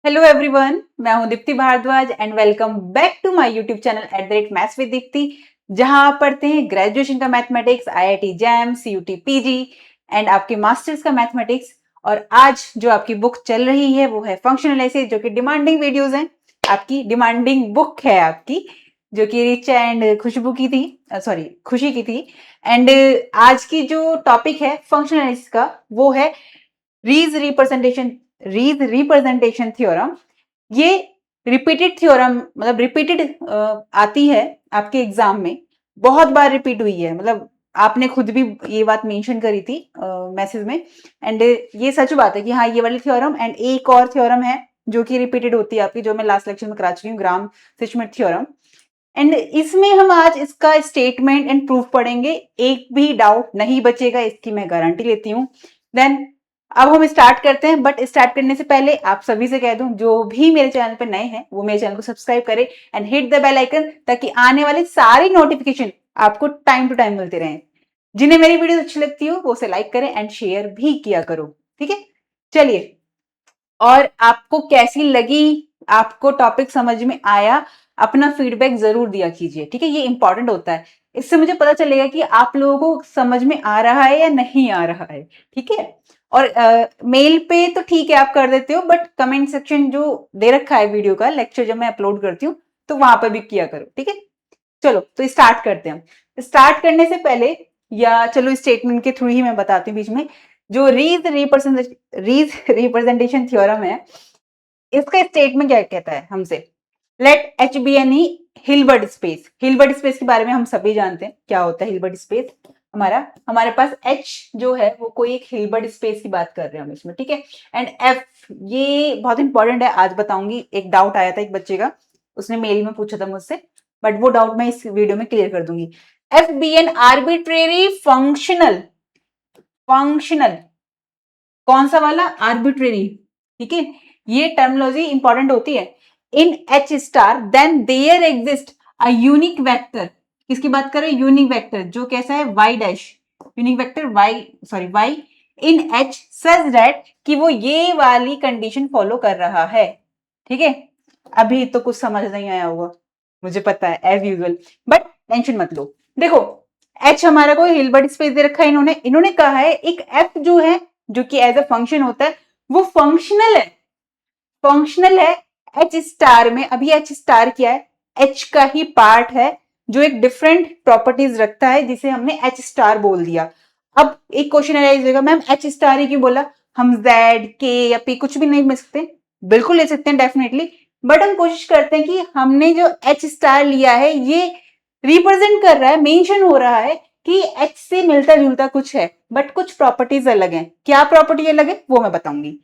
Hello everyone, मैं हूं Deepti Bhardwaj and welcome back to my YouTube channel maths with Deepti, जहां आप पढ़ते हैं ग्रेजुएशन का mathematics, IIT JAM, CUET PG and आपके मास्टर्स का मैथमेटिक्स। और आज जो आपकी बुक चल रही है वो है फंक्शनल एनालिसिस, जो कि डिमांडिंग वीडियोस हैं, आपकी डिमांडिंग बुक है आपकी, जो कि रिचा एंड खुशबू की थी, सॉरी खुशी की थी। एंड आज की जो टॉपिक है फंक्शनल एनालिसिस का वो है रीज रिप्रेजेंटेशन रीज रिप्रेजेंटेशन थ्योरम। ये रिपीटेड थ्योरम, मतलब रिपीटेड आती है आपके एग्जाम में, बहुत बार रिपीट हुई है। मतलब आपने खुद भी ये बात मेंशन करी थी मैसेज में। एंड ये सच बात है कि हाँ, ये वाली थ्योरम एंड एक और थ्योरम है जो कि रिपीटेड होती है आपकी, जो मैं लास्ट लेक्चर में करा चुकी हूँ, ग्राम श्मिट थ्योरम। एंड इसमें हम आज इसका स्टेटमेंट एंड प्रूफ पढ़ेंगे, एक भी डाउट नहीं बचेगा, इसकी मैं गारंटी लेती हूँ। देन अब हम स्टार्ट करते हैं, बट स्टार्ट करने से पहले आप सभी से कह दूं, जो भी मेरे चैनल पर नए हैं वो मेरे चैनल को सब्सक्राइब करें and hit the bell icon, ताकि आने वाली सारी नोटिफिकेशन आपको टाइम टू टाइम मिलते रहें। जिन्हें मेरी वीडियो अच्छी लगती हो वो उसे लाइक करें एंड शेयर भी किया करो, ठीक है। चलिए, और आपको कैसी लगी, आपको टॉपिक समझ में आया, अपना फीडबैक जरूर दिया कीजिए, ठीक है। ये इंपॉर्टेंट होता है, इससे मुझे पता चलेगा कि आप लोगों को समझ में आ रहा है या नहीं आ रहा है, ठीक है। और मेल पे तो ठीक है आप कर देते हो, बट कमेंट सेक्शन जो दे रखा है वीडियो का, लेक्चर जब मैं अपलोड करती हूँ तो वहां पर भी किया करो, ठीक है। चलो तो स्टार्ट करते हैं। स्टार्ट करने से पहले, या चलो स्टेटमेंट के थ्रू ही मैं बताती हूँ बीच में, जो रीज रिप्रेजेंटेशन थ्योरम है, इसका स्टेटमेंट क्या कहता है हमसे। Let H be an E Hilbert space. Hilbert space के बारे में हम सभी जानते हैं क्या होता है हिलबर्ट स्पेस। हमारे पास एच जो है वो कोई एक हिलबर्ट स्पेस की बात कर रहे हैं हम इसमें, ठीक है। एंड एफ, ये बहुत इंपॉर्टेंट है, आज बताऊंगी। एक डाउट आया था एक बच्चे का, उसने मेल में पूछा था मुझसे, बट वो डाउट मैं इस वीडियो में क्लियर कर दूंगी। F be an arbitrary functional. Functional कौन सा वाला? आर्बिट्रेरी, ठीक है। ये टर्मिनोलॉजी इंपॉर्टेंट होती है। In H star then there exist a unique vector. किसकी बात कर रहे हैं? यूनिक वेक्टर, जो कैसा है? Y dash, unique vector Y, sorry Y in H such that कि वो ये वाली कंडीशन फॉलो कर रहा है, ठीक है। अभी तो कुछ समझ नहीं आया होगा, मुझे पता है एज यूजुअल, बट टेंशन मत लो। देखो, एच हमारा कोई हिलबर्ट स्पेस दे रखा है, इन्होंने कहा है एक एफ जो है, जो कि एज अ फंक्शन होता है, वो फंक्शनल है। फंक्शनल है एच स्टार में। अभी एच स्टार क्या है? एच का ही पार्ट है, जो एक डिफरेंट प्रॉपर्टीज रखता है, जिसे हमने एच स्टार बोल दिया। अब एक क्वेश्चन अराइज होगा, मैम एच स्टार ही क्यों बोला? हम जेड के या पी कुछ भी नहीं मिल सकते? बिल्कुल ले सकते हैं, डेफिनेटली। बट हम कोशिश करते हैं कि हमने जो एच स्टार लिया है, ये रिप्रेजेंट कर रहा है, मेंशन हो रहा है कि एच से मिलता जुलता कुछ है, बट कुछ प्रॉपर्टीज अलग हैं। क्या प्रॉपर्टी अलग है वो मैं बताऊंगी।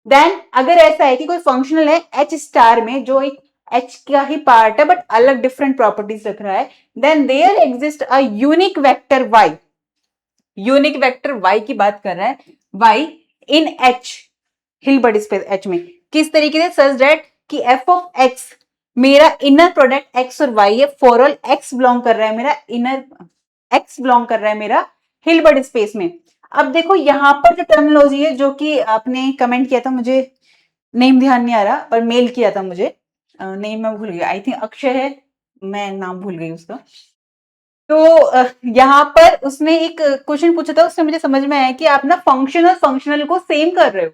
देन अगर ऐसा है कि कोई फंक्शनल है एच स्टार में, जो एक एच का ही पार्ट है बट अलग डिफरेंट प्रॉपर्टीज रख रहा है, then there exist a unique vector Y. Unique vector Y की बात कर रहा है, Y in H, Hilbert space H में। किस तरीके से? सच दैट कि एफ ऑफ एक्स, मेरा इनर प्रोडक्ट एक्स और वाई है, फॉर ऑल एक्स बिलोंग कर रहा है मेरा इनर, एक्स बिलोंग कर रहा है मेरा हिलबर्ट स्पेस में। अब देखो यहां पर जो टर्मिनोलॉजी है, जो कि आपने कमेंट किया था, मुझे नेम ध्यान नहीं आ रहा, पर मेल किया था मुझे, नेम मैं भूल गया, आई थिंक अक्षय है, मैं नाम भूल गई उसका। तो यहाँ पर उसने एक क्वेश्चन पूछा था, उससे मुझे समझ में आया कि आप ना फंक्शन और फंक्शनल को सेम कर रहे हो।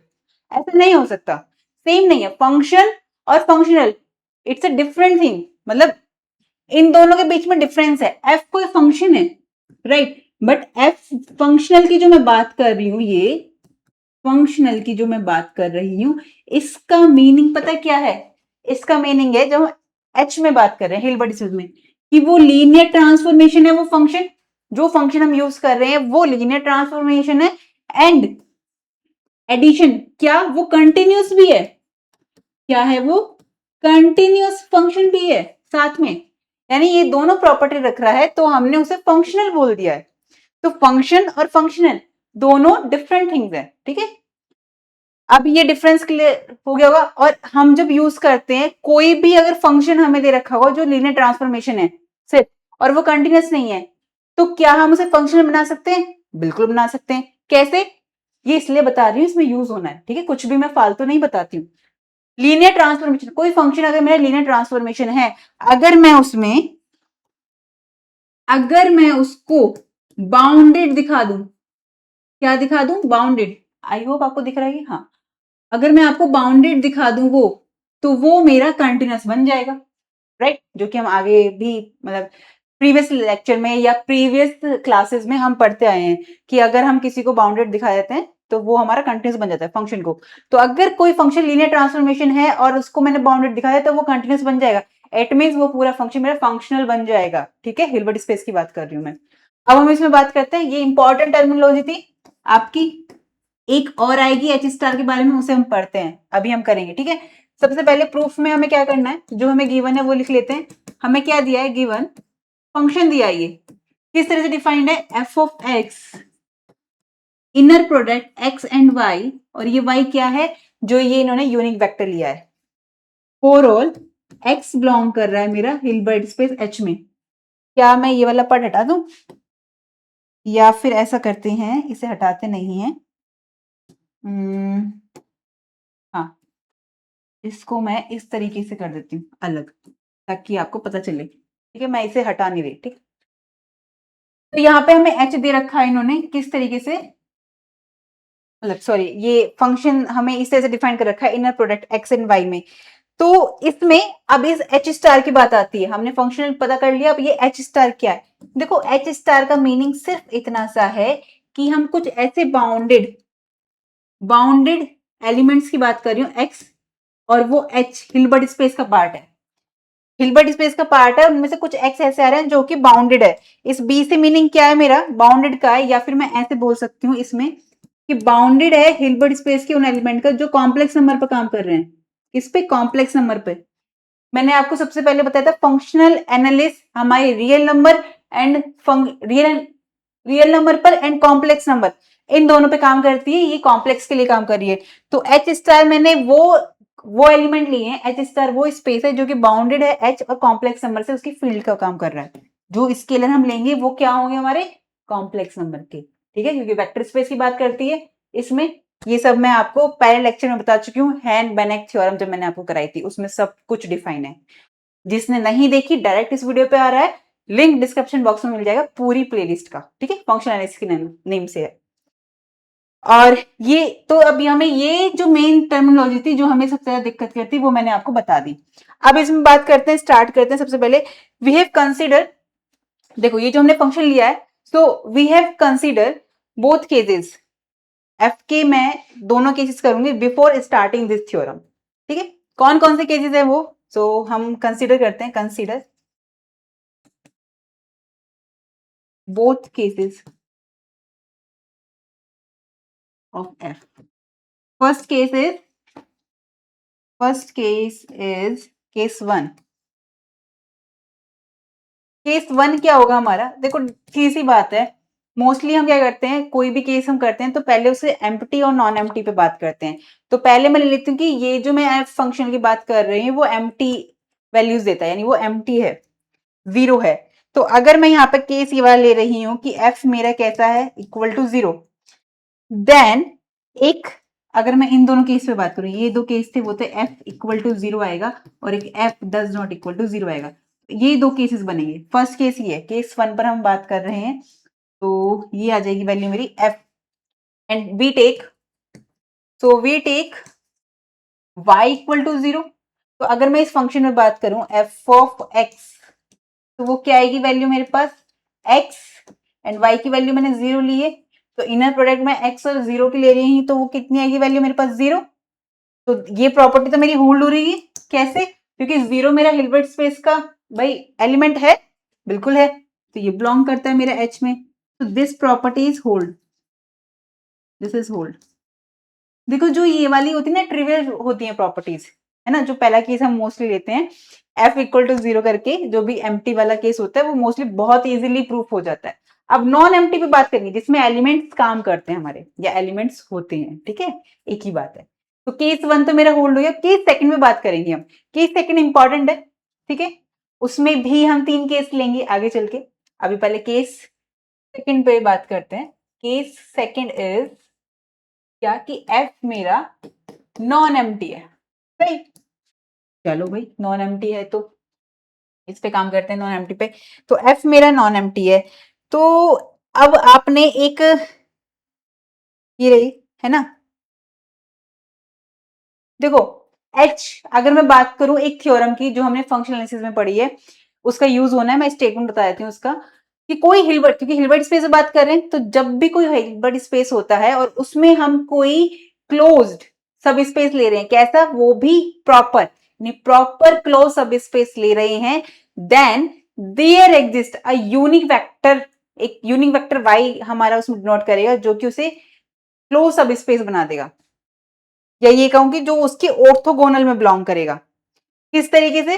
ऐसा नहीं हो सकता, सेम नहीं है फंक्शन और functional, it's a different thing. मतलब इन दोनों के बीच में डिफरेंस है। एफ कोई फंक्शन है, राइट, बट एफ फंक्शनल की जो मैं बात कर रही हूँ, ये फंक्शनल की जो मैं बात कर रही हूँ, इसका मीनिंग पता क्या है? इसका मीनिंग है, जब एच में बात कर रहे हैं हिलबर्ट स्पेस में, कि वो लीनियर ट्रांसफॉर्मेशन है, वो फंक्शन, जो फंक्शन हम यूज कर रहे हैं वो लीनियर ट्रांसफॉर्मेशन है। एंड एडिशन, क्या वो कंटिन्यूस भी है? क्या है वो? कंटिन्यूस फंक्शन भी है साथ में, यानी ये दोनों प्रॉपर्टी रख रहा है, तो हमने उसे फंक्शनल बोल दिया है। तो फंक्शन और फंक्शनल दोनों डिफरेंट थिंग्स है, ठीक है। अब ये डिफरेंस क्लियर हो गया होगा। और हम जब यूज करते हैं, कोई भी अगर फंक्शन हमें दे रखा होगा जो लीनियर ट्रांसफॉर्मेशन है सिर्फ, और वो कंटिन्यूस नहीं है, तो क्या हम उसे फंक्शनल बना सकते हैं? बिल्कुल बना सकते हैं। कैसे? ये इसलिए बता रही हूँ, इसमें यूज होना है, ठीक है। कुछ भी मैं फालतू नहीं बताती हूँ। लीनियर ट्रांसफॉर्मेशन, कोई फंक्शन अगर मेरा लीनियर ट्रांसफॉर्मेशन है, अगर मैं उसको बाउंडेड दिखा दूं, क्या दिखा दूं, बाउंडेड, आई होप आपको दिख रहा है, हाँ, अगर मैं आपको बाउंडेड दिखा दूं वो, तो वो मेरा कंटिन्यूअस बन जाएगा, राइट, जो कि हम आगे भी मतलब प्रीवियस लेक्चर में या प्रीवियस क्लासेस में हम पढ़ते आए हैं कि अगर हम किसी को बाउंडेड दिखा देते हैं तो वो हमारा कंटिन्यूअस बन जाता है फंक्शन को। तो अगर कोई फंक्शन लीनियर ट्रांसफॉर्मेशन है और उसको मैंने बाउंडेड दिखाया तो वो कंटिन्यूअस बन जाएगा, इट मींस वो पूरा फंक्शन मेरा फंक्शनल बन जाएगा, ठीक है, हिल्बर्ट स्पेस की बात कर रही हूँ मैं। अब हम इसमें बात करते हैं, ये इंपॉर्टेंट टर्मिनोलॉजी थी आपकी, एक और आएगी एच स्टार के बारे में, उसे हम पढ़ते हैं, अभी हम करेंगे, ठीक है। सबसे पहले प्रूफ में हमें क्या करना है, जो हमें गिवन है वो लिख लेते हैं। हमें क्या दिया है, गिवन फंक्शन दिया है, ये किस तरह से डिफाइंड है, F of X inner product X and Y, और ये वाई क्या है, जो ये इन्होंने यूनिक वेक्टर लिया है, फॉर ऑल एक्स बिलोंग कर रहा है मेरा हिल्बर्ट स्पेस एच में। क्या मैं ये वाला पार्ट हटा दूं, या फिर ऐसा करते हैं, इसे हटाते नहीं है, हाँ, इसको मैं इस तरीके से कर देती हूँ अलग, ताकि आपको पता चले, ठीक है, मैं इसे हटा नहीं रही, ठीक। तो यहाँ पे हमें एच दे रखा है इन्होंने, किस तरीके से, मतलब सॉरी, ये फंक्शन हमें इस तरह से डिफाइन कर रखा है inner product X and Y में। तो इसमें अब इस एच स्टार की बात आती है, हमने फंक्शनल पता कर लिया, अब ये एच स्टार क्या है। देखो एच स्टार का मीनिंग सिर्फ इतना सा है कि हम कुछ ऐसे बाउंडेड बाउंडेड एलिमेंट्स की बात कर रही हूँ, एक्स और वो एच हिल्बर्ट स्पेस का पार्ट है, हिल्बर्ट स्पेस का पार्ट है, उनमें से कुछ एक्स ऐसे आ रहे हैं जो कि बाउंडेड है। इस बी से मीनिंग क्या है मेरा, बाउंडेड का है, या फिर मैं ऐसे बोल सकती हूँ इसमें कि बाउंडेड है हिल्बर्ट स्पेस के उन एलिमेंट का जो कॉम्प्लेक्स नंबर पर काम कर रहे हैं, किस पे, कॉम्प्लेक्स नंबर पे। मैंने आपको सबसे पहले बताया था फंक्शनल एनालिस्ट हमारे real number and real number पर एंड कॉम्प्लेक्स नंबर, इन दोनों पे काम करती है, ये कॉम्प्लेक्स के लिए काम कर रही है। तो एच स्टार मैंने वो एलिमेंट लिए हैं, एच स्टार वो स्पेस है जो कि बाउंडेड है एच और कॉम्प्लेक्स नंबर से, उसकी फील्ड का काम कर रहा है। जो स्केलर हम लेंगे वो क्या होंगे, हमारे कॉम्प्लेक्स नंबर के, ठीक है, क्योंकि वेक्टर स्पेस की बात करती है इसमें। ये सब मैं आपको पहले लेक्चर में बता चुकी हूँ, हैन बेनेक थ्योरम जब मैंने आपको कराई थी, उसमें सब कुछ डिफाइन है। जिसने नहीं देखी डायरेक्ट इस वीडियो पे आ रहा है, लिंक डिस्क्रिप्शन बॉक्स में मिल जाएगा पूरी प्लेलिस्ट का, ठीक है, फंक्शनल एनालिसिस के नेम से है। और ये तो अभी हमें ये जो मेन टर्मिनोलॉजी थी जो हमें सबसे ज्यादा दिक्कत करती वो मैंने आपको बता दी। अब इसमें बात करते हैं, स्टार्ट करते हैं। सबसे पहले वी हैव कंसीडर, देखो ये जो हमने फंक्शन लिया है, so we have consider both cases, F के मैं दोनों केसेस करूंगी बिफोर स्टार्टिंग दिस थ्योरम, ठीक है। कौन कौन से केसेस है वो, सो हम कंसीडर करते हैं, consider both cases of f. First case is case 1. Case 1 क्या होगा हमारा, देखो सीधी सी बात है, मोस्टली हम क्या करते हैं, कोई भी केस हम करते हैं तो पहले उसे एम्प्टी और नॉन एम्प्टी पे बात करते हैं। तो पहले मैं ले लेती हूँ कि ये जो मैं एफ फंक्शन की बात कर रही हूँ वो एम्प्टी वैल्यूज देता है, यानी वो एम्प्टी है, जीरो है। तो अगर मैं यहाँ पे केस ये वाला ले रही हूँ कि एफ मेरा कैसा है, इक्वल टू जीरो, देन एक, अगर मैं इन दोनों केस पे बात करूं, ये दो केस थे, वो थे एफ इक्वल टू जीरो आएगा और एक F does not equal to zero आएगा। ये दो केसेस बनेंगे। फर्स्ट केस ये है, केस 1 पर हम बात कर रहे हैं, तो ये आ जाएगी वैल्यू मेरी F, and we take, so we take Y equal to zero. तो अगर मैं इस फंक्शन में बात करूं एफ ऑफ एक्स, तो वो क्या आएगी वैल्यू मेरे पास, एक्स, एंड वाई की वैल्यू मैंने जीरो ली है, तो इनर प्रोडक्ट में एक्स और जीरो की ले रही हूँ, तो वो कितनी आएगी वैल्यू मेरे पास, जीरो। तो ये प्रॉपर्टी तो मेरी होल्ड हो रही है, कैसे, क्योंकि जीरो मेरा हिल्बर्ट स्पेस का भाई एलिमेंट है, बिल्कुल है, तो ये बिलोंग करता है मेरा एच में, तो this property is hold, this is hold. देखो जो ये वाली होती है ना, ट्रिवियल होती है प्रॉपर्टीज, है ना, जो पहला केस हम मोस्टली लेते हैं एफ इक्वल टू जीरो करके, जो भी एम्प्टी वाला केस होता है वो मोस्टली बहुत इजीली प्रूफ हो जाता है। अब नॉन एम्प्टी पे बात करेंगे, जिसमें एलिमेंट्स काम करते हैं हमारे, या एलिमेंट्स होते हैं, ठीक है, एक ही बात है। तो केस 1 तो मेरा होल्ड हो गया, केस 2 में बात करेंगे हम, केस 2 इंपॉर्टेंट है, ठीक है, उसमें भी हम 3 केस लेंगे आगे चल के। अभी पहले केस 2 पे बात करते हैं। केस 2 इज क्या, कि एफ मेरा नॉन एम्प्टी है, राइट। चलो भाई नॉन एम्प्टी है तो इस पे काम करते हैं, नॉन एम्प्टी पे। तो एफ मेरा नॉन एम्प्टी है। तो अब आपने एक ये रही है ना, देखो एच, अगर मैं बात करूं एक थ्योरम की जो हमने फंक्शनल एनालिसिस में पढ़ी है, उसका यूज होना है, मैं स्टेटमेंट बता देती हूँ उसका, कि कोई हिल्बर्ट, क्योंकि हिल्बर्ट स्पेस से बात कर रहे हैं, तो जब भी कोई हिल्बर्ट स्पेस होता है और उसमें हम कोई क्लोज्ड सब स्पेस ले रहे हैं, कैसा, वो भी proper, proper close subspace ले रहे हैं, then there exist a unique vector, एक यूनिक वेक्टर वाई हमारा उसमें डिनोट करेगा, जो कि उसे क्लोज सब स्पेस बना देगा, या ये कहूं कि जो उसके ऑर्थोगोनल में बिलोंग करेगा। किस तरीके से,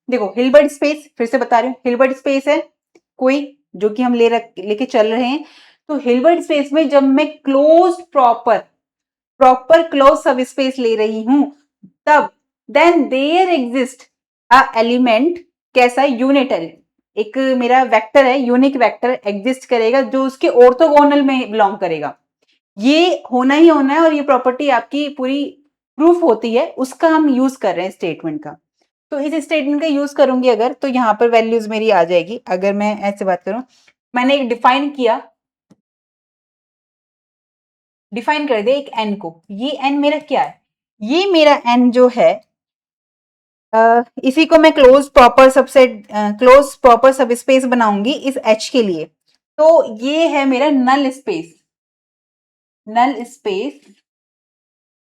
देखो हिल्बर्ट स्पेस, फिर से बता रही हूँ, हिल्बर्ट स्पेस है कोई जो कि हम लेके चल रहे हैं, तो हिल्बर्ट स्पेस में जब मैं close proper proper close subspace ले रही हूं, तब then there exist a element, कैसा, यूनिट एलिमेंट, एक मेरा वेक्टर है, यूनिक वेक्टर एग्जिस्ट करेगा जो उसके ऑर्थोगोनल में बिलोंग करेगा। ये होना ही होना है, और ये प्रॉपर्टी आपकी पूरी प्रूफ होती है, उसका हम यूज कर रहे हैं स्टेटमेंट का। तो इस स्टेटमेंट का यूज करूंगी अगर, तो यहां पर वैल्यूज मेरी आ जाएगी। अगर मैं ऐसे बात करूं, मैंने एक डिफाइन किया, डिफाइन कर दिया एक एन को, ये एन मेरा क्या है, ये मेरा एन जो है, इसी को मैं close proper subset, close proper subspace बनाऊंगी इस एच के लिए। तो ये है मेरा null space, null space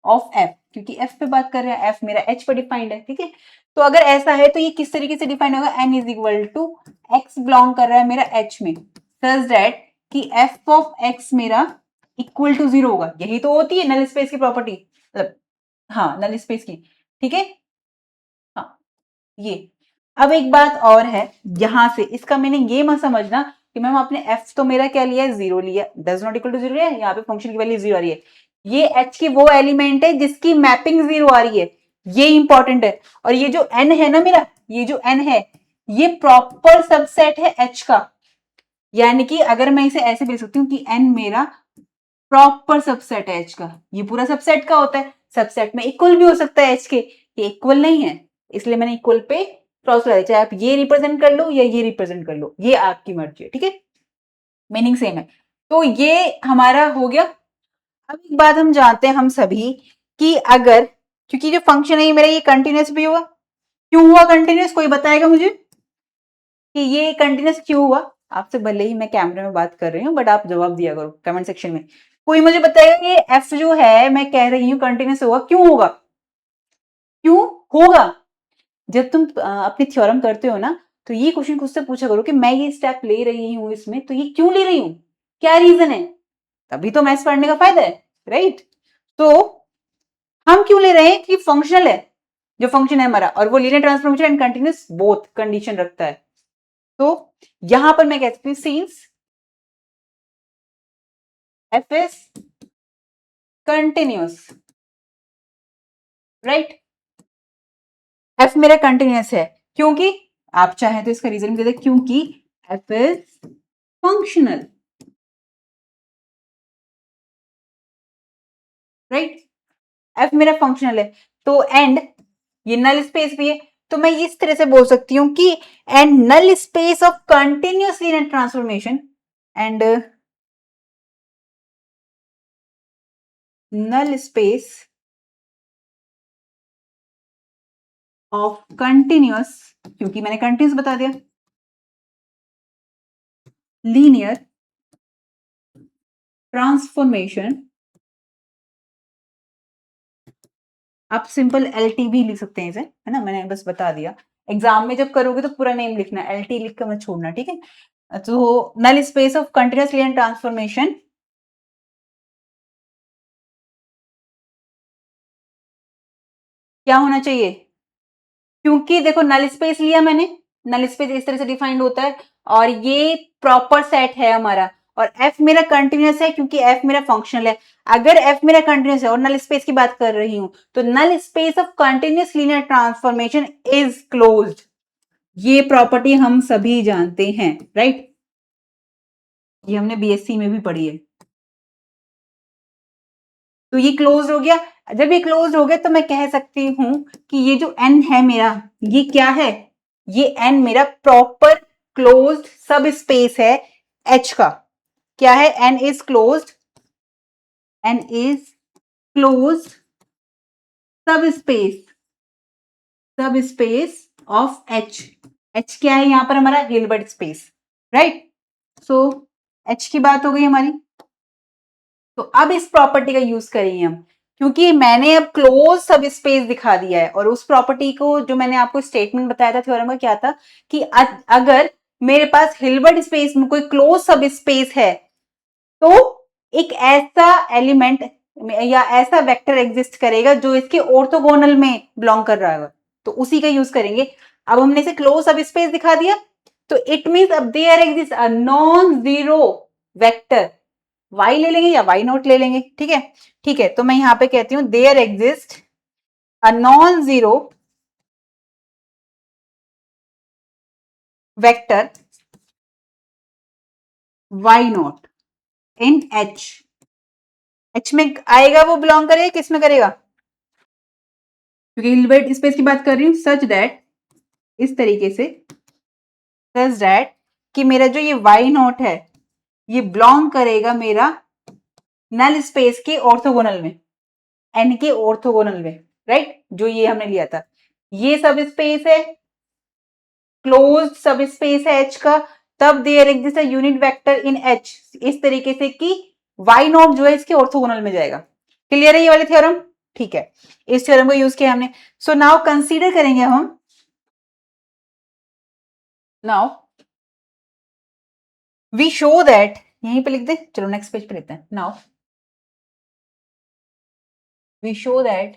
of F, क्योंकि एफ पे बात कर रहे हैं, एफ मेरा एच पर डिफाइंड है, ठीक है। तो अगर ऐसा है तो ये किस तरीके से डिफाइंड होगा, N is equal to X belong कर रहा है मेरा एच में, सच दैट कि एफ ऑफ एक्स मेरा इक्वल टू 0 होगा। यही तो होती है नल स्पेस की प्रॉपर्टी, मतलब हाँ नल स्पेस की, ठीक है। हाँ ये, अब एक बात और है, यहां से इसका मीनिंग ये मत समझना कि मैम आपने एफ तो मेरा क्या लिया है, 0 लिया, डज नॉट इक्वल टू 0 है, यहाँ पे फंक्शन की वैल्यू 0 आ रही है, ये एच की वो एलिमेंट है जिसकी मैपिंग 0 आ रही है, ये इंपॉर्टेंट है। और ये जो एन है ना मेरा, ये जो एन है, ये प्रॉपर सबसेट है एच का, यानी कि अगर मैं इसे ऐसे देख सकती हूँ कि एन मेरा प्रॉपर सबसेट है एच का, ये पूरा सबसेट का होता है, सबसेट में इक्वल भी हो सकता है एच के, ये इक्वल नहीं है, इसलिए मैंने इक्वल पे क्रॉस लगा दिया, चाहे आप ये रिप्रेजेंट कर लो या ये रिप्रेजेंट कर लो, ये आपकी मर्जी है, ठीक है, मीनिंग सेम है। तो ये हमारा हो गया। अब एक बात हम जानते हैं हम सभी, कि अगर, क्योंकि जो फंक्शन है ये मेरा, ये कंटिन्यूस भी हुआ, क्यों हुआ कंटिन्यूस, कोई बताएगा मुझे कि ये कंटिन्यूस क्यों हुआ? आपसे भले ही मैं कैमरे में बात कर रही हूँ, बट आप जवाब दिया करो कमेंट सेक्शन में। कोई मुझे बताएगा कि एफ जो है मैं कह रही हूँ कंटिन्यूस होगा, क्यों होगा, क्यों होगा? जब तुम अपनी थ्योरम करते हो ना, तो ये क्वेश्चन खुद से पूछा करो कि मैं ये स्टेप ले रही हूँ इसमें, तो ये क्यों ले रही हूँ, क्या रीजन है, तभी तो मैथ्स पढ़ने का फायदा है, राइट। तो हम क्यों ले रहे हैं कि फंक्शनल है, जो फंक्शन है हमारा, और वो linear transformation and continuous both condition रखता है। तो यहां पर मैं कह सकती हूँ since F is continuous, right, F मेरा कंटिन्यूस है, क्योंकि आप चाहें तो इसका रीजन दे दे, क्योंकि f is functional, right, F मेरा फंक्शनल है। तो एंड ये नल स्पेस भी है, तो मैं इस तरह से बोल सकती हूं कि and null space of continuous linear transformation, and null space of continuous, क्योंकि मैंने कंटिन्यूस बता दिया, लीनियर ट्रांसफॉर्मेशन, आप सिंपल एल टी भी लिख सकते हैं इसे, है ना, मैंने बस बता दिया। एग्जाम में जब करोगे तो पूरा नेम लिखना, एल टी लिख कर मत छोड़ना, ठीक है। तो null space of continuous linear transformation क्या होना चाहिए, क्योंकि देखो नल स्पेस लिया मैंने, नल स्पेस इस तरह से डिफाइंड होता है, और ये प्रॉपर सेट है हमारा, और एफ मेरा कंटिन्यूस है क्योंकि एफ मेरा फंक्शनल है। अगर एफ मेरा कंटिन्यूस है और नल स्पेस की बात कर रही हूं, तो null space of continuous linear transformation is closed, ये प्रॉपर्टी हम सभी जानते हैं, राइट, ये हमने बीएससी में भी पढ़ी है। तो ये क्लोज हो गया। जब ये क्लोज हो गए तो मैं कह सकती हूं कि ये जो n है मेरा, ये क्या है, ये n मेरा प्रॉपर क्लोज्ड सब स्पेस है h का। क्या है? n is closed, n is closed सब स्पेस ऑफ h। h क्या है यहां पर? हमारा हिल्बर्ट स्पेस, राइट। सो h की बात हो गई हमारी। तो अब इस प्रॉपर्टी का यूज करेंगे हम, क्योंकि मैंने अब क्लोज सब स्पेस दिखा दिया है, और उस प्रॉपर्टी को जो मैंने आपको स्टेटमेंट बताया था थ्योरम का, क्या था कि अगर मेरे पास हिल्बर्ट स्पेस में कोई क्लोज सब स्पेस है तो एक ऐसा एलिमेंट या ऐसा वेक्टर एग्जिस्ट करेगा जो इसके ऑर्थोगोनल में बिलोंग कर रहा है, तो उसी का यूज करेंगे। अब हमने इसे क्लोज सब स्पेस दिखा दिया, तो इट मींस अब there exist a non zero vector, y ले लेंगे या y नॉट ले लेंगे, ठीक है। ठीक है, तो मैं यहां पे कहती हूं there exist a non zero vector y not in h में आएगा, वो बिलोंग करेगा किस में करेगा, क्योंकि हिल्बर्ट स्पेस की बात कर रही हूं, सच दैट, इस तरीके से, सच दैट कि मेरा जो ये y नॉट है ये बिलोंग करेगा मेरा नल स्पेस के ऑर्थोगोनल में, n के ऑर्थोगोनल में, राइट। जो ये हमने लिया था, ये सब स्पेस है, क्लोज सब स्पेस है h का, तब there exist a unit vector in h, इस तरीके से कि y नॉट जो है इसके ऑर्थोगोनल में जाएगा। क्लियर है ये वाली थ्योरम? ठीक है, इस थ्योरम को यूज किया हमने। सो नाउ कंसीडर करेंगे हम, नाउ वी शो दैट, यहीं पे लिख दे, चलो नेक्स्ट पेज पे लिखते हैं। नाउ वी शो दैट,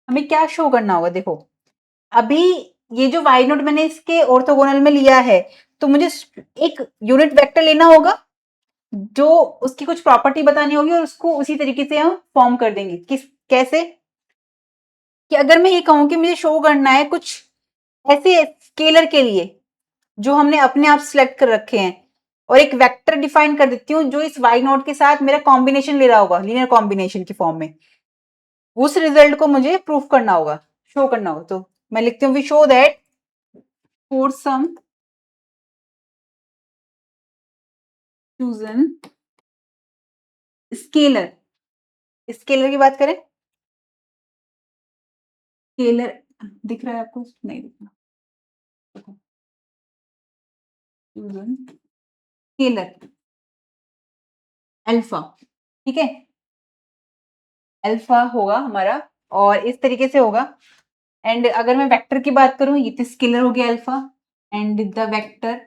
हमें क्या शो करना होगा, देखो अभी ये जो y नोट मैंने इसके ऑर्थोगोनल में लिया है, तो मुझे एक यूनिट वेक्टर लेना होगा जो उसकी कुछ प्रॉपर्टी बतानी होगी, और उसको उसी तरीके से हम फॉर्म कर देंगे। किस कैसे? कि अगर मैं ये कहूं कि मुझे शो करना है कुछ ऐसे स्केलर के लिए जो हमने अपने आप सिलेक्ट कर रखे हैं, और एक वेक्टर डिफाइन कर देती हूँ जो इस y नॉट के साथ मेरा कॉम्बिनेशन ले रहा होगा, लीनियर कॉम्बिनेशन की फॉर्म में, उस रिजल्ट को मुझे प्रूफ करना होगा, शो करना होगा। तो मैं लिखती हूँ we show that for some chosen scalar, scalar की बात करें, स्केलर दिख रहा है आपको? नहीं दिख रहा, चूजन स्केलर अल्फा, ठीक है, अल्फा होगा हमारा, और इस तरीके से होगा। एंड अगर मैं वेक्टर की बात करूं, ये तो स्केलर हो गया alpha, and the vector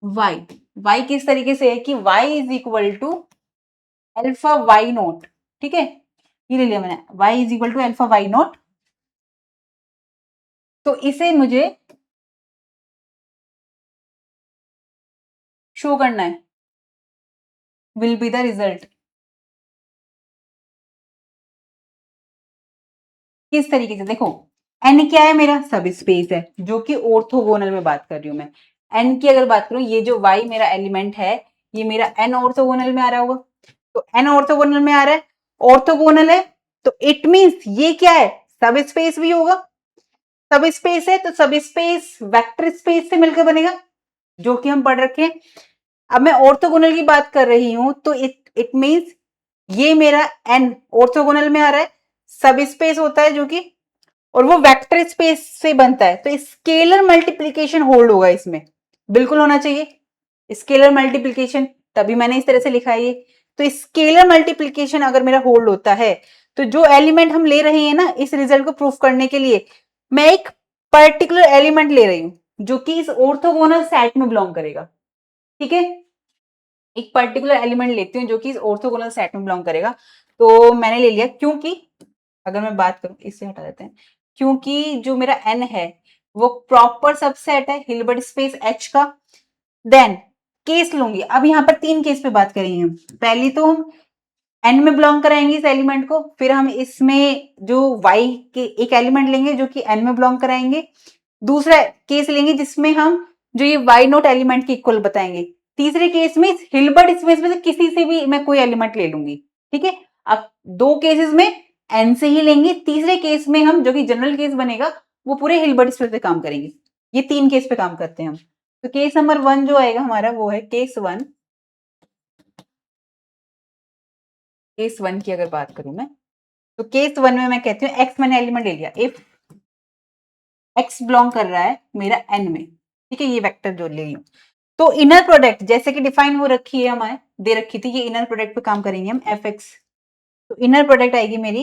Y, Y किस तरीके से है कि Y is equal to alpha Y naught, ठीक है, ये ले लिया मैंने, Y is equal to alpha Y naught. तो इसे मुझे शो करना है, विल बी द रिजल्ट, किस तरीके से, देखो एन क्या है, मेरा सब स्पेस है, जो कि ऑर्थोगोनल में बात कर रही हूं मैं। एन की अगर बात करूं, ये जो वाई मेरा एलिमेंट है, ये मेरा एन ऑर्थोगोनल में आ रहा होगा, तो एन ऑर्थोगोनल में आ रहा है, ऑर्थोगोनल है, तो इट मींस ये क्या है, सब स्पेस भी होगा, सब स्पेस है तो सब स्पेस वेक्टर स्पेस से मिलकर बनेगा, जो कि हम पढ़ रखे हैं। अब मैं ऑर्थोगोनल की बात कर रही हूं, तो इट मींस ये मेरा एन ऑर्थोगोनल में आ रहा है, सब स्पेस होता है जो कि, और वो वेक्टर स्पेस से बनता है, तो स्केलर मल्टीप्लीकेशन होल्ड होगा इसमें, बिल्कुल होना चाहिए स्केलर मल्टीप्लीकेशन, तभी मैंने इस तरह से लिखा है ये। तो स्केलर मल्टीप्लीकेशन अगर मेरा होल्ड होता है, तो जो एलिमेंट हम ले रहे हैं ना इस रिजल्ट को प्रूफ करने के लिए, मैं एक पर्टिकुलर एलिमेंट ले रही हूं जो कि इस ऑर्थोगोनल सेट में बिलोंग करेगा, ठीक है, एक पर्टिकुलर एलिमेंट लेती हूँ जो कि इस ऑर्थोगोनल सेट में बिलोंग करेगा। तो मैंने ले लिया, क्योंकि अगर मैं बात करूं, इससे हटा देते हैं, क्योंकि जो मेरा एन है वो प्रॉपर सबसेट है हिल्बर्ट स्पेस एच का। देन केस लूंगी, अब यहाँ पर तीन केस पे बात करेंगे हम। पहली तो हम एन में बिलोंग कराएंगे इस एलिमेंट को, फिर हम इसमें जो वाई के एक एलिमेंट लेंगे जो कि एन में बिलोंग कराएंगे, दूसरा केस लेंगे जिसमें हम जो ये वाई नोट एलिमेंट के इक्वल बताएंगे, तीसरे केस में हिल्बर्ट स्पेस में से किसी से भी मैं कोई एलिमेंट ले लूंगी, ठीक है। अब दो केसेस में एन से ही लेंगे, तीसरे केस में हम जो कि जनरल केस बनेगा वो पूरे हिल्बर्ट स्पेस पे काम करेंगे। ये तीन केस पे काम करते हैं हम। तो केस नंबर 1 जो आएगा हमारा वो है केस 1। केस 1 की अगर बात करूं मैं, तो केस 1 में मैं कहती हूँ एक्स मैंने एलिमेंट ले लिया, इफ एक्स बिलोंग कर रहा है मेरा एन में, ठीक है, ये वेक्टर जो ले रही हूँ। तो इनर प्रोडक्ट जैसे कि डिफाइन हो रखी है, हमारे दे रखी थी, ये इनर प्रोडक्ट पे काम करेंगे हम एफ एक्स। तो इनर प्रोडक्ट आएगी मेरी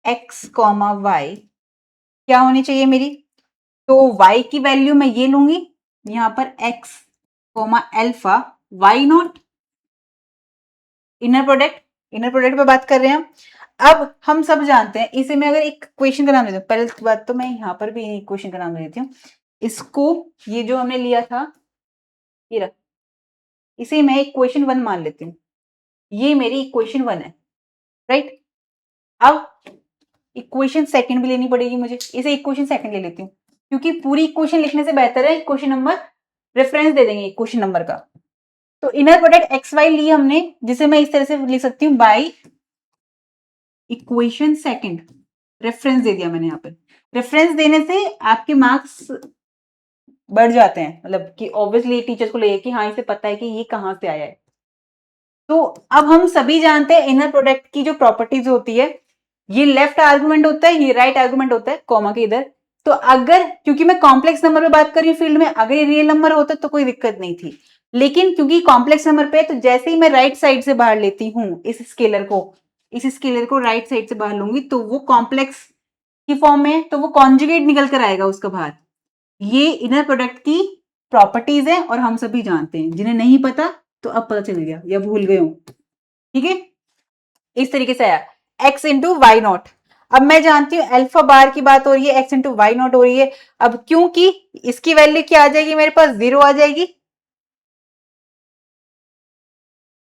एक्स कॉमा वाई, क्या होनी चाहिए मेरी, तो y की वैल्यू मैं ये लूंगी यहां पर x comma alpha Y naught, inner product पे बात कर रहे हैं हम। अब हम सब जानते हैं इसे मैं अगर एक क्वेश्चन का नाम देती हूँ, पहले बात तो मैं यहां पर भी क्वेश्चन का नाम दे देती हूँ इसको। ये जो हमने लिया था ये रहा, इसे मैं इक्वेशन 1 मान लेती हूँ, ये मेरी इक्वेशन 1 है, राइट। अब इक्वेशन सेकंड भी लेनी पड़ेगी मुझे, इसे इक्वेशन सेकंड ले लेती हूँ, क्योंकि पूरी इक्वेशन लिखने से बेहतर है इक्वेशन नंबर रेफरेंस दे देंगे इक्वेशन नंबर का। तो इनर प्रोडक्ट एक्स वाई ली हमने, जिसे मैं इस तरह से लिख सकती हूँ बाई इक्वेशन सेकंड, रेफरेंस दे दिया मैंने यहाँ पे। रेफरेंस देने से आपके मार्क्स बढ़ जाते हैं, मतलब कि ऑब्वियसली टीचर्स को लगे कि हाँ इसे पता है कि ये कहाँ से आया है। तो अब हम सभी जानते हैं इनर प्रोडक्ट की जो प्रॉपर्टीज होती है, ये लेफ्ट आर्गुमेंट होता है, ये राइट आर्गुमेंट होता है कॉमा के इधर। तो अगर, क्योंकि मैं कॉम्प्लेक्स नंबर पे बात कर रही हूँ फील्ड में, अगर ये रियल नंबर होता तो कोई दिक्कत नहीं थी, लेकिन क्योंकि कॉम्प्लेक्स नंबर पे है तो जैसे ही मैं राइट साइड से बाहर लेती हूँ इस स्केलर को राइट साइड से बाहर लूंगी तो वो कॉम्प्लेक्स की फॉर्म में है, तो वो कॉन्जुगेट निकल कर आएगा उसका बाहर। ये इनर प्रोडक्ट की प्रॉपर्टीज है और हम सभी जानते हैं, जिन्हें नहीं पता तो अब पता चल गया या भूल गए हो, ठीक है। इस तरीके से आया एक्स इंटू वाई नॉट। अब मैं जानती हूँ अल्फा बार की बात हो रही है, एक्स इंटू वाई नॉट हो रही है। अब क्योंकि इसकी वैल्यू क्या आ जाएगी मेरे पास, 0 आ जाएगी।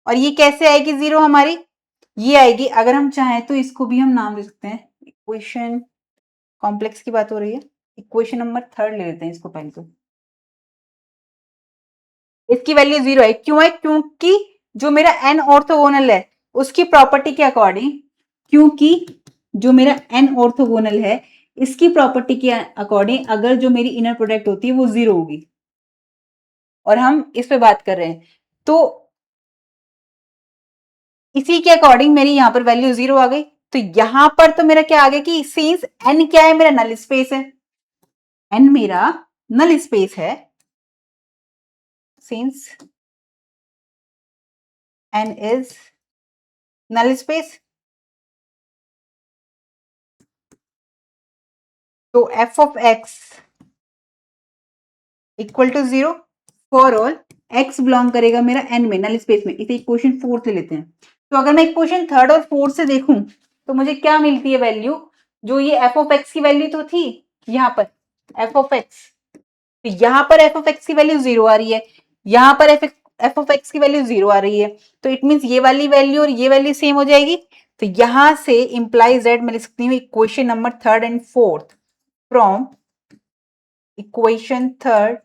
और ये कैसे आएगी 0 हमारी, ये आएगी, अगर हम चाहें तो इसको भी हम नाम दे सकते हैं इक्वेशन, कॉम्प्लेक्स की बात हो रही है, इक्वेशन नंबर 3 ले लेते हैं इसको पहले तो। इसकी वैल्यू 0 है, क्यों है, क्योंकि जो मेरा एन ऑर्थोगोनल है उसकी प्रॉपर्टी के अकॉर्डिंग, क्योंकि जो मेरा एन ऑर्थोगोनल है इसकी प्रॉपर्टी के अकॉर्डिंग अगर जो मेरी इनर प्रोडक्ट होती है वो 0 होगी, और हम इस पे बात कर रहे हैं, तो इसी के अकॉर्डिंग मेरी यहां पर वैल्यू 0 आ गई। तो यहां पर तो मेरा क्या आ गया कि सिंस एन क्या है, मेरा नल स्पेस है, एन मेरा नल स्पेस है, since n is null space, तो f of x equal to 0 for all x belong करेगा मेरा एन में, नल स्पेस में। इसे इक्वेशन 4 से लेते हैं। तो अगर मैं इक्वेशन 3 और 4 से देखूं तो मुझे क्या मिलती है वैल्यू, जो ये एफ ऑफ एक्स की वैल्यू तो थी यहाँ पर एफ ऑफ एक्स, तो यहाँ पर एफ ऑफ एक्स की वैल्यू 0 आ रही है, यहाँ पर एफ ऑफ एक्स की वैल्यू 0 आ रही है, तो इट मीन ये वाली वैल्यू और ये वैल्यू सेम हो जाएगी। तो यहां से इंप्लाइज दैट मैं लिख सकती हूँ equation number 3 and 4 from equation 3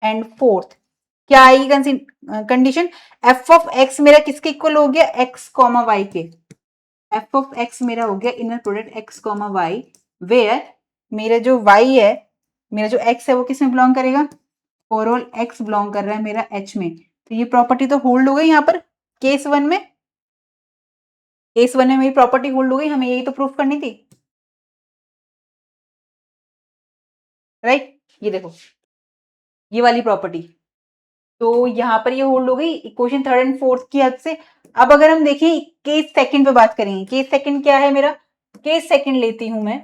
and 4 क्या आएगी कंडीशन, एफ ऑफ एक्स मेरा किसके इक्वल हो गया, एक्स कॉमा वाई के। एफ ऑफ एक्स मेरा हो गया inner product x comma Y, where मेरा जो वाई है, मेरा जो एक्स है वो किस में बिलोंग करेगा, ओवरऑल एक्स बिलोंग कर रहा है मेरा एच में। तो ये प्रॉपर्टी तो होल्ड हो गई यहाँ पर केस 1 में, केस 1 में मेरी प्रॉपर्टी होल्ड हो गई, हमें यही तो प्रूफ करनी थी, राइट। ये देखो ये वाली प्रॉपर्टी, तो यहां पर ये होल्ड हो गई इक्वेशन 3 एंड 4 की हद से। अब अगर हम देखें केस सेकंड पे बात करेंगे, केस सेकंड क्या है मेरा, केस सेकंड लेती हूं मैं।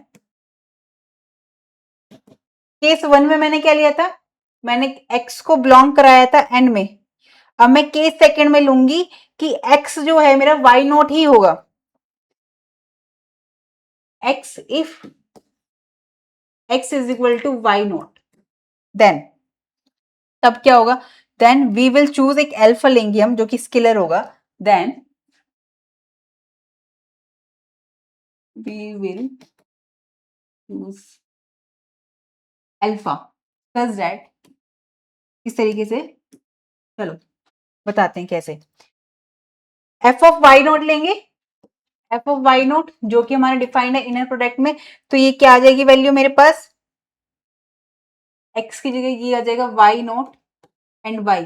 केस 1 में मैंने क्या लिया था, मैंने एक्स को बिलोंग कराया था एन में। अब मैं केस सेकंड में लूंगी कि एक्स जो है मेरा वाई नॉट ही होगा, x if x is equal to y naught, then तब क्या होगा, देन वी विल चूज एक एल्फा लेंगे हम जो कि स्केलर होगा, then we will choose alpha such that, इस तरीके से चलो बताते हैं कैसे। एफ ऑफ वाई नोट लेंगे, एफ ऑफ वाई नोट जो कि हमारा डिफाइंड है इनर प्रोडक्ट में, तो ये क्या आ जाएगी वैल्यू मेरे पास, एक्स की जगह ये आ जाएगा वाई नोट एंड वाई।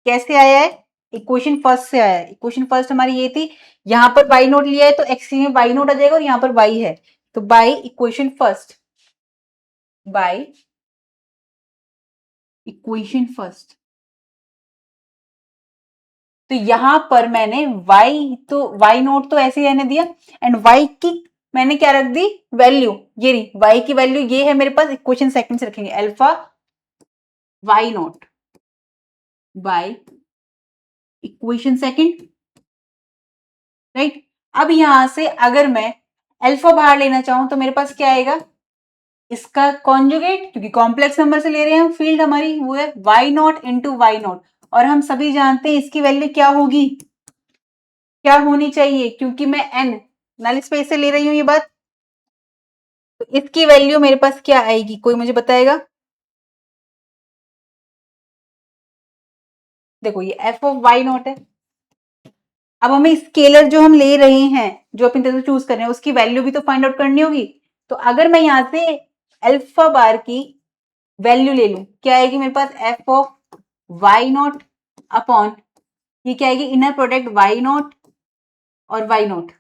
कैसे आया है, इक्वेशन फर्स्ट से आया है। इक्वेशन फर्स्ट हमारी ये थी, यहां पर वाई नोट लिया है तो एक्स में वाई नोट आ जाएगा और यहाँ पर वाई है, तो by equation first, by equation first. तो यहां पर मैंने y नोट तो ऐसे ही रहने दिया, एंड y की मैंने क्या रख दी वैल्यू, ये रही y की वैल्यू, ये है मेरे पास। इक्वेशन सेकंड से रखेंगे alpha y note by equation second, right. अब यहां से अगर मैं अल्फा बाहर लेना चाहूं तो मेरे पास क्या आएगा, इसका कॉन्जुगेट, क्योंकि कॉम्प्लेक्स नंबर से ले रहे हैं हम, फील्ड हमारी वो है y naught into y naught, और हम सभी जानते हैं इसकी वैल्यू क्या होगी, क्या होनी चाहिए, क्योंकि मैं n नल स्पेस से ले रही हूं ये बात, तो इसकी वैल्यू मेरे पास क्या आएगी, कोई मुझे बताएगा। देखो ये एफ ऑफ वाई नॉट है। अब हमें स्केलर जो हम ले रहे हैं, जो अपनी तरफ से चूज कर रहे हैं, उसकी वैल्यू भी तो फाइंड आउट करनी होगी। तो अगर मैं यहां से अल्फा बार की वैल्यू ले लूं, क्या आएगी मेरे पास, f of y naught upon, ये क्या आएगी, इनर प्रोडक्ट वाई नॉट और वाई नॉट,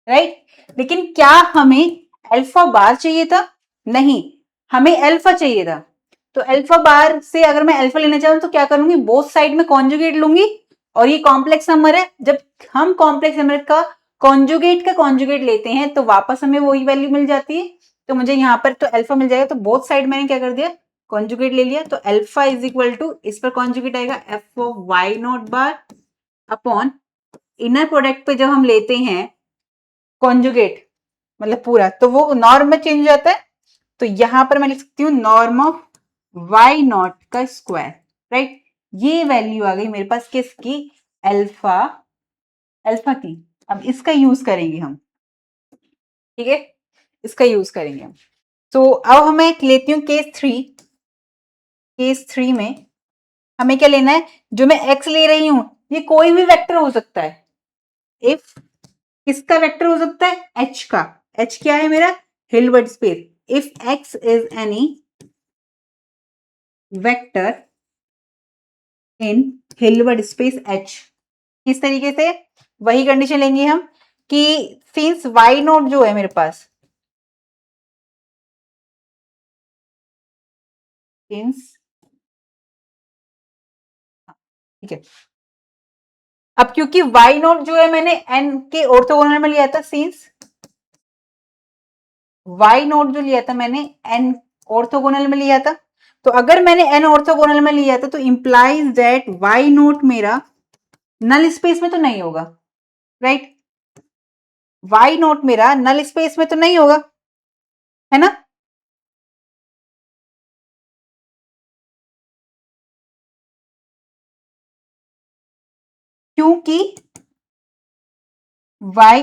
राइट। लेकिन क्या हमें अल्फा बार चाहिए था, नहीं, हमें अल्फा चाहिए था। तो अल्फा बार से अगर मैं अल्फा लेना चाहूँ तो क्या करूंगी, बोथ साइड में कॉन्जुगेट लूंगी, और ये कॉम्प्लेक्स नंबर है, जब हम कॉम्प्लेक्स नंबर का कॉन्जुगेट लेते हैं तो वापस हमें वही वैल्यू मिल जाती है। तो मुझे यहाँ पर तो अल्फा मिल जाएगा, तो बोथ साइड मैंने क्या कर दिया, कॉन्जुगेट ले लिया। तो अल्फा इज इक्वल टू, इस पर कॉन्जुगेट आएगा f of y naught bar upon inner product पे जब हम लेते हैं कॉन्जुगेट, मतलब पूरा, तो वो नॉर्म में चेंज हो जाता है। तो यहां पर मैं लिख सकती हूँ नॉर्म ऑफ वाई नॉट का स्क्वायर, राइट। ये वैल्यू आ गई मेरे पास किसकी, अल्फा, अल्फा की। अब इसका यूज करेंगे हम, ठीक है, इसका यूज करेंगे हम। तो अब हमें लेती हूँ केस थ्री। केस थ्री में हमें क्या लेना है, जो मैं एक्स ले रही हूं ये कोई भी वेक्टर हो सकता है। इफ किसका वेक्टर हो सकता है, एच का। एच क्या है मेरा, Hilbert space. If x is any vector in Hilbert space H, किस तरीके से, वही कंडीशन लेंगे हम कि सिंस वाई नोट जो है मेरे पास, सिंस, ठीक है। अब क्योंकि वाई नोट जो है मैंने एन के ऑर्थोगोनल में लिया था, सिंस वाई नोट जो लिया था मैंने एन ऑर्थोगोनल में लिया था, तो अगर मैंने एन ऑर्थोगोनल में लिया था तो इंप्लाइज दैट वाई नोट मेरा नल स्पेस में तो नहीं होगा, राइट। वाई नोट मेरा नल स्पेस में तो नहीं होगा, है ना। क्योंकि वाई,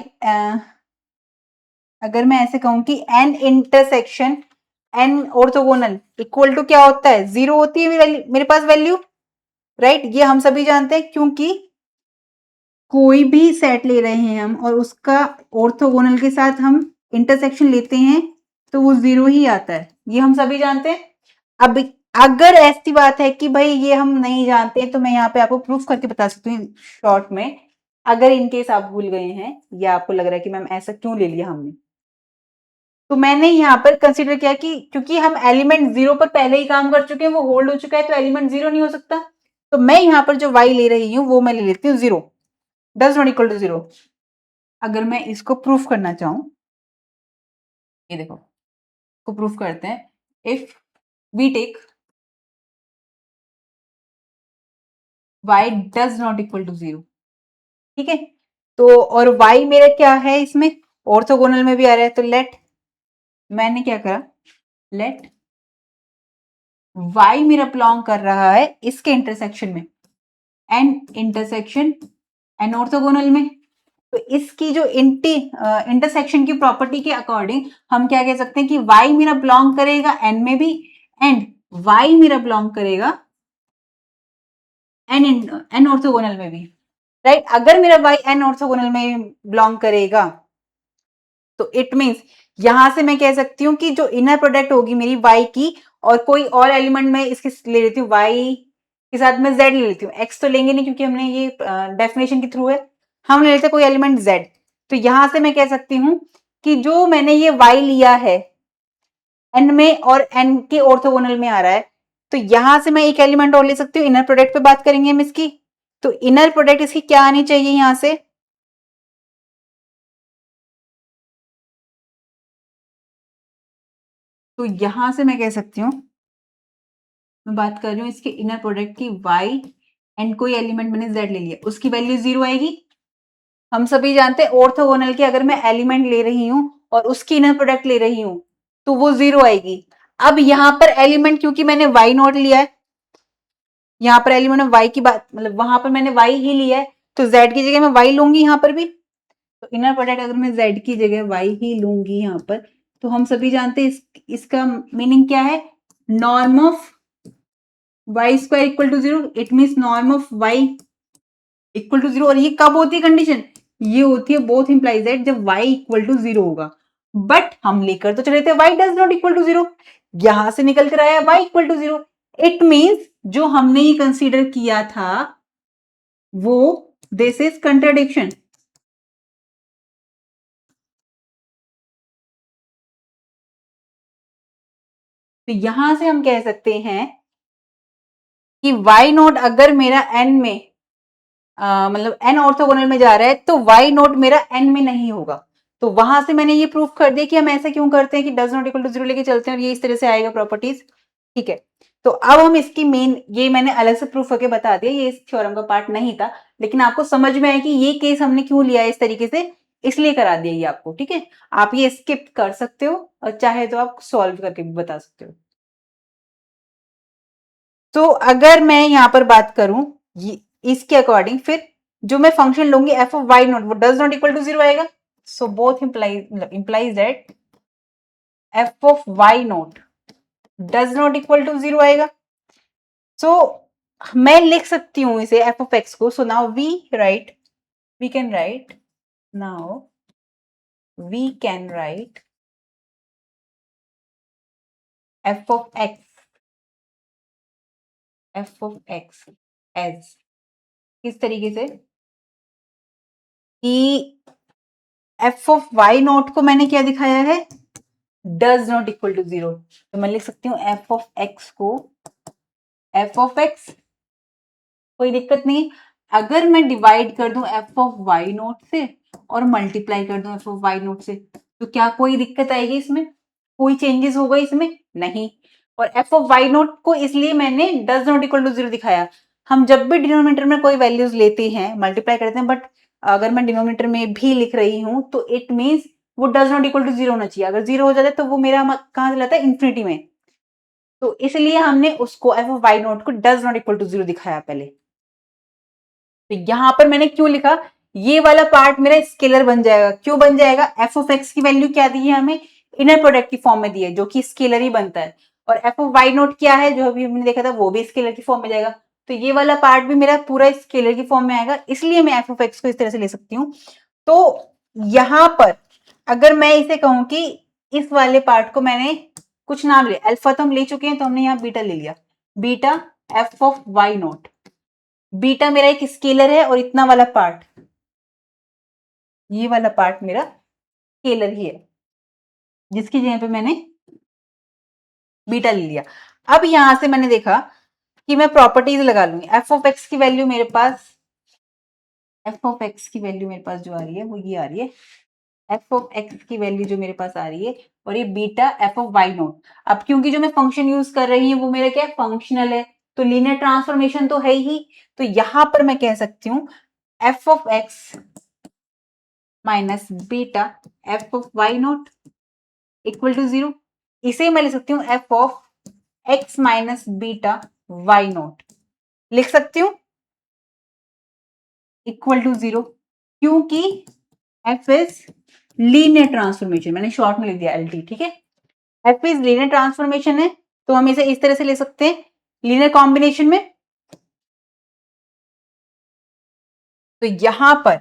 अगर मैं ऐसे कहूं कि n intersection n orthogonal equal to क्या होता है, जीरो होती है मेरे पास वैल्यू, राइट। ये हम सभी जानते हैं, क्योंकि कोई भी सेट ले रहे हैं हम और उसका ऑर्थोगोनल के साथ हम इंटरसेक्शन लेते हैं तो वो जीरो ही आता है, ये हम सभी जानते हैं। अब अगर ऐसी बात है कि भाई ये हम नहीं जानते तो मैं यहाँ पे आपको प्रूफ करके बता सकती हूँ शॉर्ट में। अगर इनकेस आप भूल गए हैं या आपको लग रहा है कि मैम ऐसा क्यों ले लिया हमने, तो मैंने यहाँ पर कंसीडर किया कि क्योंकि हम एलिमेंट जीरो पर पहले ही काम कर चुके हैं, वो होल्ड हो चुका है, तो एलिमेंट जीरो नहीं हो सकता। तो मैं यहाँ पर जो वाई ले रही हूँ वो मैं ले लेती हूँ zero, does not equal to zero. अगर मैं इसको प्रूफ करना चाहूं, ये देखो, को प्रूफ करते हैं। If we take y does not equal to zero, ठीक है। तो और वाई मेरा क्या है इसमें, ऑर्थोगोनल में भी आ रहा है, तो लेट, मैंने क्या करा, लेट वाई मेरा बिलोंग कर रहा है इसके इंटरसेक्शन में, एन इंटरसेक्शन एन ऑर्थोगोनल में। तो इसकी जो इंटरसेक्शन की प्रॉपर्टी के अकॉर्डिंग हम क्या कह सकते हैं कि y मेरा बिलोंग करेगा n में भी, एंड y मेरा बिलोंग करेगा एन ऑर्थोगोनल में भी, राइट। अगर मेरा y एन ऑर्थोगोनल में बिलोंग करेगा तो इट मीन्स यहां से मैं कह सकती हूँ कि जो इनर प्रोडक्ट होगी मेरी y की और कोई और एलिमेंट में इसके ले लेती हूँ, y के साथ मैं z ले लेती हूँ, x तो लेंगे नहीं क्योंकि हमने ये डेफिनेशन के थ्रू है, हम ले लेते हैं कोई एलिमेंट z। तो यहां से मैं कह सकती हूँ कि जो मैंने ये y लिया है n में और n के ऑर्थोगोनल में आ रहा है, तो यहां से मैं एक एलिमेंट और ले सकती हूँ। इनर प्रोडक्ट पे बात करेंगे हम इसकी, तो इनर प्रोडक्ट इसकी क्या आनी चाहिए यहां से, तो यहां से मैं कह सकती हूँ, मैं बात कर रही हूँ इसके इनर प्रोडक्ट की, y एंड कोई एलिमेंट मैंने z ले लिया, उसकी वैल्यू 0 आएगी। हम सभी जानते हैं ऑर्थोगोनल के अगर मैं एलिमेंट ले रही हूं और उसकी इनर प्रोडक्ट ले रही हूं तो वो 0 आएगी। अब यहां पर एलिमेंट क्योंकि मैंने y नॉट लिया है, यहाँ पर एलिमेंट में y की बात, मतलब वहां पर मैंने y ही लिया है, तो z की जगह मैं y लूंगी यहाँ पर भी। तो इनर प्रोडक्ट अगर मैं z की जगह y ही लूंगी यहाँ पर, तो हम सभी जानते हैं इसका मीनिंग क्या है, norm of y square equal to 0। It means norm of y equal to 0। और ये कब होती है कंडीशन, ये होती है बोथ इंप्लाइज दैट जब y इक्वल टू 0 होगा। बट हम लेकर तो चले थे y does not equal to 0, यहां से निकल कर आया y equal to 0। It means जो हमने ये कंसीडर किया था वो दिस इज कंट्राडिक्शन। तो यहां से हम कह सकते हैं कि y नोट अगर मेरा n में मतलब n ऑर्थोगोनल में जा रहा है तो y नोट मेरा n में नहीं होगा। तो वहां से मैंने ये प्रूफ कर दिया कि हम ऐसा क्यों करते हैं कि डज नॉट इक्वल टू 0 लेके चलते हैं और ये इस तरह से आएगा प्रॉपर्टीज, ठीक है। तो अब हम इसकी मेन, ये मैंने अलग से प्रूफ करके बता दिया, ये इस थ्योरम का पार्ट नहीं था, लेकिन आपको समझ में आया कि ये केस हमने क्यों लिया है इस तरीके से, इसलिए करा दिया ये आपको, ठीक है। आप ये स्किप कर सकते हो और चाहे तो आप सॉल्व करके भी बता सकते हो। तो अगर मैं यहां पर बात करूं इसके अकॉर्डिंग, फिर जो मैं फंक्शन लूंगी एफ ऑफ वाई नॉट वो डज नॉट इक्वल टू 0 आएगा। So both implies that f of y naught does not equal to 0 आएगा। सो मैं लिख सकती हूं इसे एफ ऑफ एक्स को। So now we can write now we can write f of x as किस तरीके से कि एफ ऑफ वाई नॉट को मैंने क्या दिखाया है, डज नॉट इक्वल टू 0। तो मैं लिख सकती हूँ एफ ऑफ एक्स को एफ ऑफ एक्स, कोई दिक्कत नहीं। अगर मैं डिवाइड कर दूं एफ ऑफ वाई नोट से और मल्टीप्लाई कर दूं एफ ऑफ वाई नोट से, तो क्या कोई दिक्कत आएगी इसमें, कोई चेंजेस होगा इसमें, नहीं। और एफ ऑफ वाई नोट को इसलिए मैंने डज नॉट इक्वल टू 0 दिखाया। हम जब भी डिनोमिनेटर में कोई वैल्यूज लेते हैं मल्टीप्लाई करते हैं, बट अगर मैं डिनोमिनेटर में भी लिख रही हूं तो इट मीन्स वो डज नॉट इक्वल टू 0 होना चाहिए। अगर 0 हो जाता है तो वो मेरा कहां चला जाता है, इंफिनिटी में। तो इसलिए हमने उसको एफ ऑफ वाई नोट को डज नॉट इक्वल टू 0 दिखाया पहले। तो यहां पर मैंने क्यों लिखा, ये वाला पार्ट मेरा स्केलर बन जाएगा। क्यों बन जाएगा, एफ ऑफ एक्स की वैल्यू क्या दी है हमें, इनर प्रोडक्ट की फॉर्म में दी है जो कि स्केलर ही बनता है। और एफ ऑफ वाई नोट क्या है जो अभी हमने देखा था, वो भी स्केलर की फॉर्म में जाएगा। तो ये वाला पार्ट भी मेरा पूरा स्केलर की फॉर्म में आएगा, इसलिए मैं एफ ऑफ एक्स को इस तरह से ले सकती हूँ। तो यहां पर अगर मैं इसे कहूं कि इस वाले पार्ट को मैंने कुछ नाम लिया, अल्फा तो हम ले चुके हैं तो हमने यहाँ बीटा ले लिया, beta f of y naught. Beta मेरा एक स्केलर है और इतना वाला पार्ट, ये वाला पार्ट मेरा स्केलर ही है जिसकी जगह पे मैंने बीटा ले लिया। अब यहां से मैंने देखा कि मैं प्रॉपर्टीज लगा लूंगी। एफ ऑफ एक्स की वैल्यू मेरे पास, एफ ऑफ एक्स की वैल्यू मेरे पास जो आ रही है वो ये आ रही है, एफ ऑफ एक्स की वैल्यू जो मेरे पास आ रही है, और ये beta f of y naught. अब क्योंकि जो मैं फंक्शन यूज कर रही हूँ वो मेरा क्या है, फंक्शनल है, तो लीनियर ट्रांसफॉर्मेशन तो है ही। तो यहां पर मैं कह सकती हूँ f of x minus beta f of y naught equal to 0। इसे मैं लिख सकती हूँ f of x minus beta y naught, लिख सकती हूँ इक्वल टू 0, क्योंकि एफ इज लीनियर ट्रांसफॉर्मेशन, मैंने शॉर्ट में लिख दिया एल टी, ठीक है। एफ इज लीनियर ट्रांसफॉर्मेशन है तो हम इसे इस तरह से ले सकते हैं लीनियर कॉम्बिनेशन में। तो यहां पर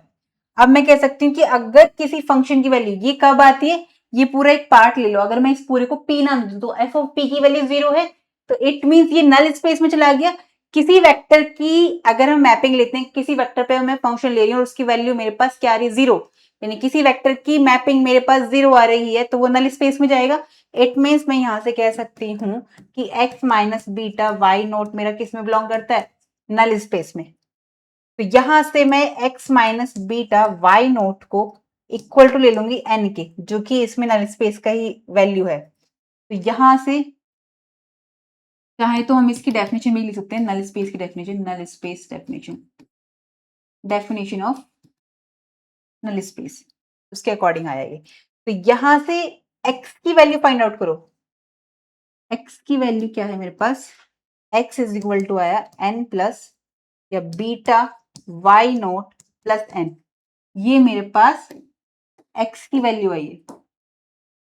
अब मैं कह सकती हूँ कि अगर किसी फंक्शन की वैल्यू ये कब आती है, ये पूरा एक पार्ट ले लो, अगर मैं इस पूरे को पी नाम दूं तो एफ ऑफ पी की वैल्यू 0 है, तो इट मींस ये नल स्पेस में चला गया। किसी वेक्टर की अगर हम मैपिंग लेते हैं, किसी वेक्टर पे मैं फंक्शन ले रही हूँ और उसकी वैल्यू मेरे पास क्या आ रही है 0, यानी किसी वेक्टर की मैपिंग मेरे पास 0 आ रही है, तो वो नल स्पेस में जाएगा। इट मींस मैं यहां से कह सकती हूँ कि x minus beta y naught मेरा किस में बिलोंग करता है, नल स्पेस में। तो यहां से मैं x minus beta y naught को इक्वल टू ले लूंगी n के, जो कि इसमें नल स्पेस का ही वैल्यू है। तो यहां से चाहे तो हम इसकी डेफिनेशन भी लिख सकते हैं, नल स्पेस की definition, null space definition, definition of null space, उसके अकॉर्डिंग आया ये। तो यहां से x की वैल्यू फाइंड आउट करो। x की वैल्यू क्या है मेरे पास, x इज इक्वल टू आया n प्लस या beta y naught plus n, ये मेरे पास x की वैल्यू आई है,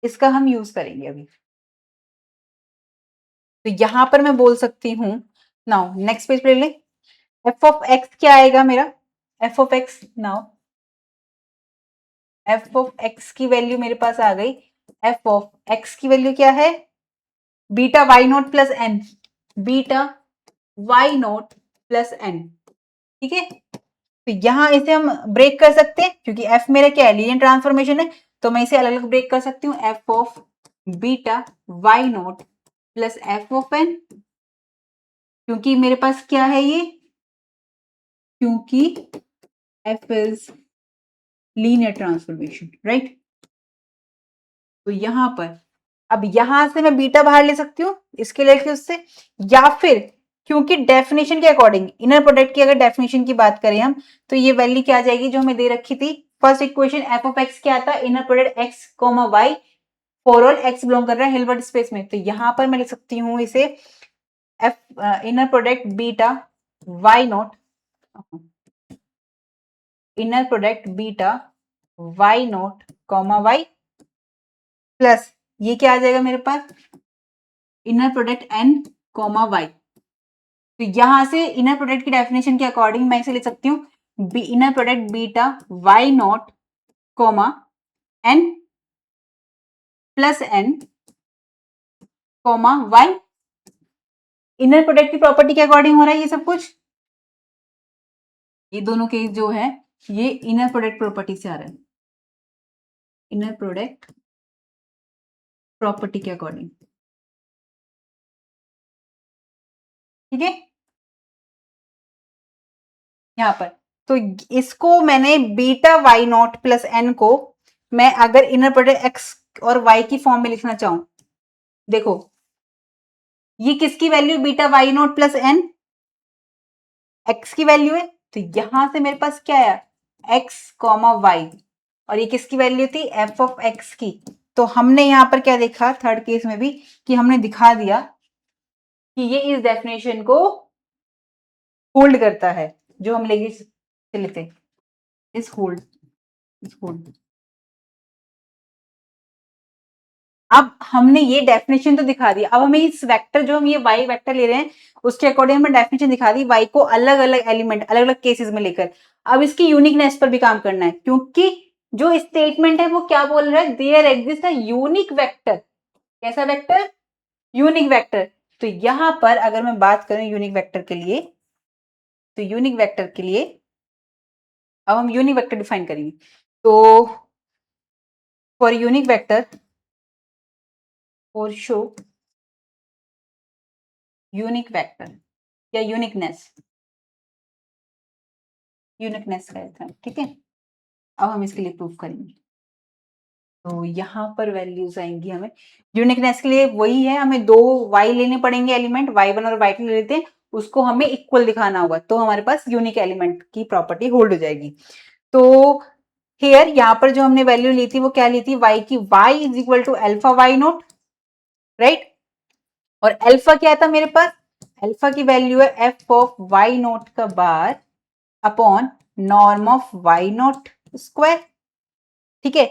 इसका हम यूज करेंगे अभी। तो यहां पर मैं बोल सकती हूं, नाउ नेक्स्ट पेज पे ले, एफ ऑफ एक्स क्या आएगा मेरा, f of x, now f of x की वैल्यू मेरे पास आ गई, एफ ऑफ एक्स की वैल्यू क्या है, beta y naught plus n, beta y naught plus n, ठीक है। तो यहां इसे हम ब्रेक कर सकते हैं, क्योंकि एफ मेरा क्या है, लीनियर ट्रांसफॉर्मेशन है, तो मैं इसे अलग अलग ब्रेक कर सकती हूँ, f of beta y naught plus f of n, क्योंकि मेरे पास क्या है ये, क्योंकि f is linear transformation, right. तो यहां पर अब यहां से मैं बीटा बाहर ले सकती हूँ इसके लेके उससे, या फिर क्योंकि डेफिनेशन के अकॉर्डिंग इनर प्रोडक्ट की अगर डेफिनेशन की बात करें हम, तो ये वैल्यू क्या आ जाएगी जो हमें दे रखी थी first equation, f of x क्या था, inner product x comma y for all x belong कर रहा है हिल्बर्ट स्पेस में। तो यहां पर मैं लिख सकती हूँ इसे f inner product beta y naught, inner product beta y naught comma y plus ये क्या आ जाएगा मेरे पास, inner product n comma y. तो यहां से इनर प्रोडक्ट की डेफिनेशन के अकॉर्डिंग मैं इसे लिख सकती हूँ inner product beta y naught comma n plus n comma y. Inner product की प्रॉपर्टी के अकॉर्डिंग हो रहा है ये सब कुछ, ये दोनों केस जो है ये इनर प्रोडक्ट प्रॉपर्टी से आ रहा है, इनर प्रोडक्ट प्रॉपर्टी के अकॉर्डिंग, ठीक है। यहां पर तो इसको मैंने beta y naught plus n को मैं अगर इनर प्रोडक्ट एक्स और वाई की फॉर्म में लिखना चाहूं, देखो ये किसकी वैल्यू, beta y naught plus n x की वैल्यू है, तो यहां से मेरे पास क्या है, एक्स कॉमा वाई, और ये किसकी वैल्यू थी, एफ ऑफ एक्स की। तो हमने यहां पर क्या देखा थर्ड केस में भी, कि हमने दिखा दिया कि ये इस डेफिनेशन को होल्ड करता है, जो हम लेके चले थे, इस होल्ड, इस होल्ड। अब हमने ये डेफिनेशन तो दिखा दी, अब हमें इस वेक्टर जो हम ये वाई वेक्टर ले रहे हैं उसके अकॉर्डिंग हमें डेफिनेशन दिखा दी, वाई को अलग अलग एलिमेंट अलग अलग केसेस में लेकर अब इसकी यूनिकनेस पर भी काम करना है, क्योंकि जो स्टेटमेंट है वो क्या बोल रहा है, there exist a unique vector, कैसा वेक्टर, यूनिक वेक्टर। तो यहां पर अगर मैं बात करूं यूनिक वेक्टर के लिए, तो यूनिक वेक्टर के लिए अब हम यूनिक वेक्टर डिफाइन करेंगे। तो for unique vector, for show unique vector या यूनिकनेस, यूनिकनेस का है, ठीक है। अब हम इसके लिए प्रूफ करेंगे, तो यहाँ पर वैल्यूज आएंगी हमें यूनिकनेस के लिए, वही है हमें दो वाई लेने पड़ेंगे एलिमेंट, वाई वन और वाई टू ले लेते हैं, उसको हमें इक्वल दिखाना होगा, तो हमारे पास यूनिक एलिमेंट की प्रॉपर्टी होल्ड हो जाएगी। तो हियर यहाँ पर जो हमने वैल्यू ली थी वो क्या ली थी, वाई की, y is equal to alpha Y naught, right. और अल्फा क्या था मेरे पास, अल्फा की वैल्यू है एफ ऑफ वाई नोट का bar upon norm of y naught square, ठीक है।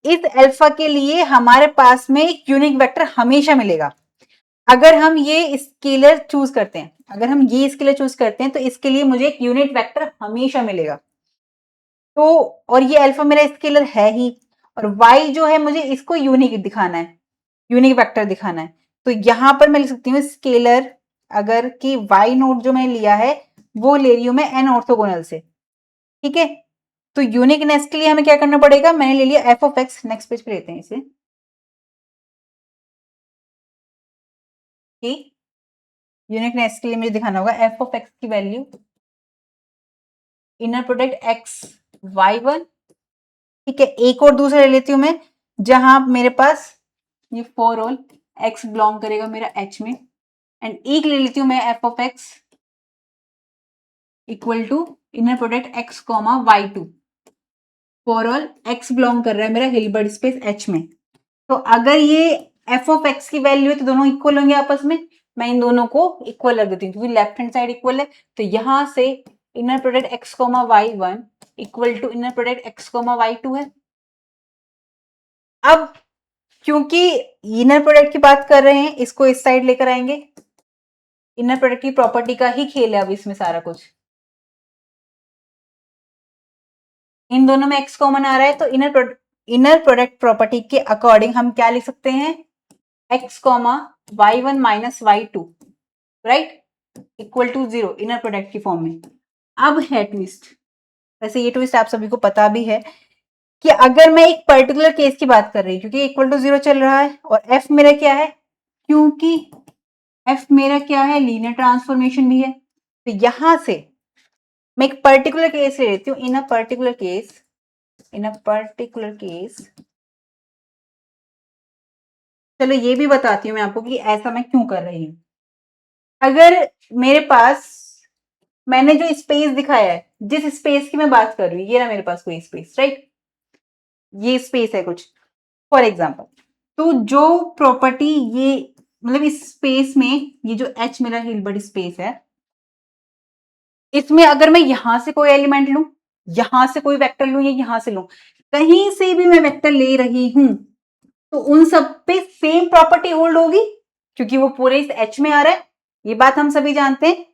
इस अल्फा के लिए हमारे पास में एक यूनिक वेक्टर हमेशा मिलेगा, अगर हम ये स्केलर चूज करते हैं, अगर हम ये स्केलर चूज करते हैं तो इसके लिए मुझे एक यूनिट वेक्टर हमेशा मिलेगा, तो और ये अल्फा मेरा स्केलर है ही, और वाई जो है मुझे इसको यूनिक दिखाना है, यूनिक वेक्टर दिखाना है। तो यहां पर मैं लिख सकती हूँ स्केलर, अगर कि वाई नोट जो मैंने लिया है वो ले रही हूं मैं एन ऑर्थोगोनल से, ठीक है। तो यूनिकनेस के लिए हमें क्या करना पड़ेगा, मैंने ले लिया F of x, next page पे लेते हैं इसे, कि यूनिकनेस के लिए मुझे दिखाना होगा एफ ऑफ एक्स की value inner product x y one, ठीक है। एक और दूसरा ले लेती हूँ मैं, जहां मेरे पास ये फोर ऑल एक्स बिलोंग करेगा मेरा एच में, एंड एक ले लेती हूँ मैं f of x equal to inner product x comma y two, for all x belong कर रहा है मेरा हिल्बर्ट स्पेस एच में। तो अगर ये एफ ऑफ एक्स की वैल्यू है तो दोनों इक्वल होंगे आपस में, मैं इन दोनों को इक्वल रख देती हूँ क्योंकि लेफ्ट हैंड साइड इक्वल है। तो यहां से inner product x comma y one equal to inner product x comma y two है। अब क्योंकि इनर प्रोडक्ट की बात कर रहे हैं, इसको इस साइड लेकर आएंगे, इनर प्रोडक्ट की प्रॉपर्टी का ही खेल है अब इसमें सारा कुछ। इन दोनों में एक्स कॉमन आ रहा है, तो इनर प्रोडक्ट प्रॉपर्टी के अकॉर्डिंग हम क्या लिख सकते हैं, x comma y one minus y two, right, equal to zero, inner product की फॉर्म में। अब है ट्विस्ट, वैसे ये ट्विस्ट आप सभी को पता भी है कि अगर मैं एक पर्टिकुलर केस की बात कर रही हूँ, क्योंकि इक्वल टू जीरो चल रहा है और एफ मेरा क्या है, क्योंकि एफ मेरा क्या है, लीनियर ट्रांसफॉर्मेशन भी है, तो यहां से मैं एक पर्टिकुलर केस ले लेती हूँ, in a particular case, in a particular case, चलो ये भी बताती हूँ मैं आपको कि ऐसा मैं क्यों कर रही हूँ। अगर मेरे पास, मैंने जो स्पेस दिखाया है, जिस स्पेस की मैं बात कर रही हूँ, ये ना मेरे पास कोई स्पेस, राइट, ये स्पेस है कुछ फॉर एग्जाम्पल, तो जो प्रॉपर्टी ये मतलब इस स्पेस में, ये जो एच मेरा हिल्बर्ट स्पेस है, इसमें अगर मैं यहां से कोई एलिमेंट लूं, यहां से कोई वेक्टर लूं या यहां से लूं, कहीं से भी मैं वेक्टर ले रही हूं, तो उन सब पे सेम प्रॉपर्टी होल्ड होगी, क्योंकि वो पूरे इस एच में आ रहा है, ये बात हम सभी जानते हैं।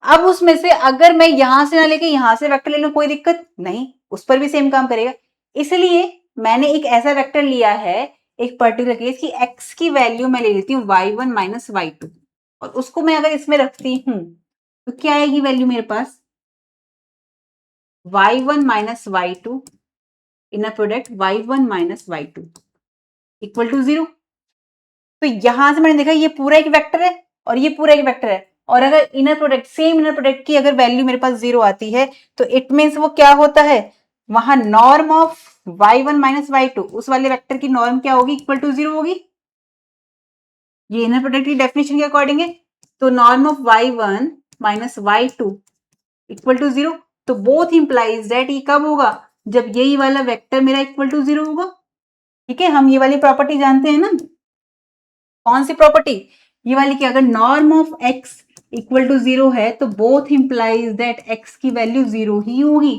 अब उसमें से अगर मैं यहां से ना लेके यहां से वेक्टर ले लूं, कोई दिक्कत नहीं, उस पर भी सेम काम करेगा। इसलिए मैंने एक ऐसा वेक्टर लिया है, एक पर्टिकुलर केस की एक्स की वैल्यू मैं ले लेती हूँ y one minus y two, और उसको मैं अगर इसमें रखती हूं तो क्या आएगी वैल्यू मेरे पास, y one minus y two inner product y one minus y two equal to zero. तो यहां से मैंने देखा ये पूरा एक वेक्टर है और ये पूरा एक वेक्टर है, और अगर inner product, same inner product की अगर वैल्यू मेरे पास जीरो आती है, तो इट मीन्स वो क्या होता है, वहां norm of y one minus y two, उस वाले वेक्टर की नॉर्म क्या होगी, इक्वल टू जीरो होगी। ये इनर प्रोडक्ट की डेफिनेशन के अकॉर्डिंग है। तो norm of y one minus y two equal to zero, तो बोथ इंप्लाइज दैट ये कब होगा, जब यही वाला वेक्टर मेरा इक्वल टू जीरो होगा। ठीक है, हम ये वाली प्रॉपर्टी जानते हैं ना, कौन सी प्रॉपर्टी, ये वाली की, अगर norm of x equal to zero है तो बोथ इंप्लाइज दैट एक्स की वैल्यू जीरो ही होगी,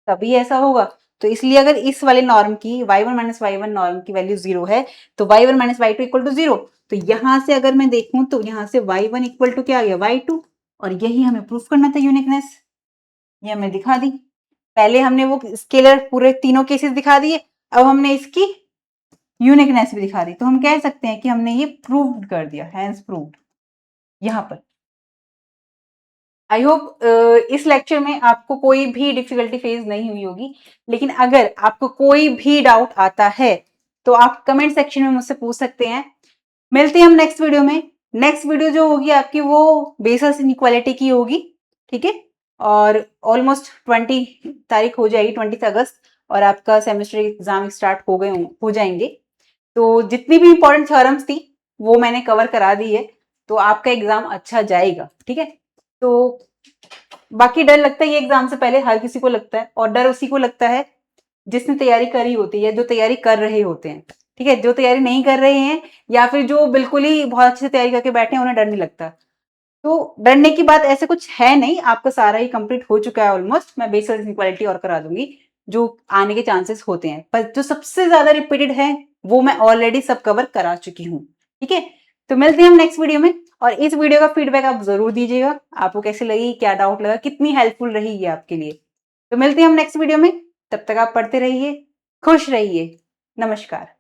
तभी ऐसा होगा। तो इसलिए अगर इस वाले नॉर्म की y one minus y one norm की वैल्यू जीरो है, तो y one minus y two equal to zero, तो यहां से अगर मैं देखूं तो यहां से वाई वन इक्वल टू क्या आ गया, वाई टू, और यही हमें प्रूफ करना था यूनिकनेस, ये हमने दिखा दी। पहले हमने वो स्केलर पूरे तीनों केसेस दिखा दिए, अब हमने इसकी यूनिकनेस भी दिखा दी, तो हम कह सकते हैं कि हमने ये प्रूव कर दिया, हैंस प्रूव्ड यहाँ पर। आई होप इस लेक्चर में आपको कोई भी डिफिकल्टी फेस नहीं हुई होगी, लेकिन अगर आपको कोई भी डाउट आता है तो आप कमेंट सेक्शन में मुझसे पूछ सकते हैं। मिलते हैं हम नेक्स्ट वीडियो में। नेक्स्ट वीडियो जो होगी आपकी वो बेसिस इनइक्वालिटी की होगी, ठीक है, और ऑलमोस्ट 20 तारीख हो जाएगी, 20 अगस्त, और आपका सेमेस्टर एग्जाम स्टार्ट हो जाएंगे। तो जितनी भी इंपॉर्टेंट थ्योरम्स थी वो मैंने कवर करा दी है, तो आपका एग्जाम अच्छा जाएगा, ठीक है। तो बाकी डर लगता है ये एग्जाम से पहले, हर किसी को लगता है, और डर उसी को लगता है जिसने तैयारी करी होती है, जो तैयारी कर रहे होते हैं, ठीक है। जो तैयारी नहीं कर रहे हैं या फिर जो बिल्कुल ही बहुत अच्छे से तैयारी करके बैठे हैं, उन्हें डर नहीं लगता। तो डरने की बात ऐसे कुछ है नहीं, आपका सारा ही कंप्लीट हो चुका है ऑलमोस्ट। मैं बेसिक इनक्वालिटी और करा दूंगी, जो आने के चांसेस होते हैं, पर जो सबसे ज्यादा रिपीटेड है वो मैं ऑलरेडी सब कवर करा चुकी हूँ, ठीक है। तो मिलते हैं हम नेक्स्ट वीडियो में, और इस वीडियो का फीडबैक आप जरूर दीजिएगा, आपको कैसी लगी, क्या डाउट लगा, कितनी हेल्पफुल रही ये आपके लिए। तो मिलते हैं हम नेक्स्ट वीडियो में। तब तक आप पढ़ते रहिए, खुश रहिए। नमस्कार।